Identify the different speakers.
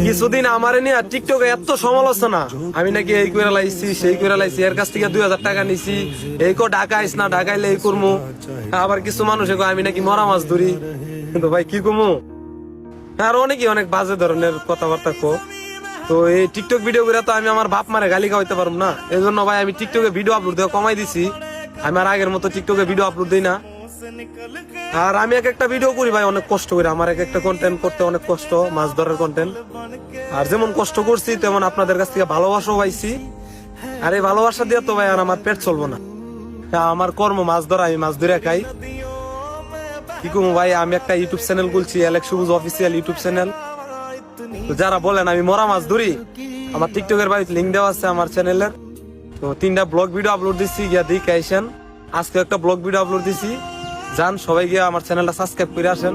Speaker 1: কিছুদিন আমারে নিয়ে টিকটকে এত সমালোচনা, আমি নাকি এই করে লাইছি সেই করে লাইছি, এর কাছ থেকে 2000 টাকা নিছি, এই কো ঢাকা আইস না, ঢাকাইলে এই করমু। আবার কিছু মানুষ আমি নাকি মরা মাছ ধরি, কিন্তু ভাই কি কমু, আর অনেক বাজে ধরনের কথাবার্তা কো। তো এই টিকটক ভিডিও করে তো আমি আমার বাপ মারে গালি খাওয়াইতে পারবো না, এই জন্য ভাই আমি টিকটকে ভিডিও আপলোড দেওয়া কমাই দিছি। আমি আর আগের মতো টিকটকে ভিডিও আপলোড দিই না। আর আমি একটা ভিডিও করি ভাই অনেক কষ্ট করে, আমার একটা কন্টেন্ট করতে অনেক কষ্ট, মাছ ধরার কন্টেন্ট। আর যেমন কষ্ট করছি তেমন আপনাদের কাছ থেকে ভালোবাসাও পাইছি। আর এই ভালোবাসা দিয়ে তো ভাই আর আমার পেট চলবো না, আমার কর্ম মাছ ধরা, আমি মাছ ধরে খাই। কি কমু ভাই, আমি একটা ইউটিউব চ্যানেল খুলছি, অ্যালেক্স সবুজ অফিসিয়াল ইউটিউব চ্যানেল। তো যারা বলেন আমি মরা মাছ ধরি, আমার টিকটকের বাড়িতে লিঙ্ক দেওয়া আছে আমার চ্যানেলের। তো 3টা ব্লগ ভিডিও আপলোড দিচ্ছি, গিয়া দেখে আইসেন। আজকে একটা ব্লগ ভিডিও আপলোড দিছি, যান সবাই গিয়ে আমার চ্যানেলটা সাবস্ক্রাইব করে আসেন।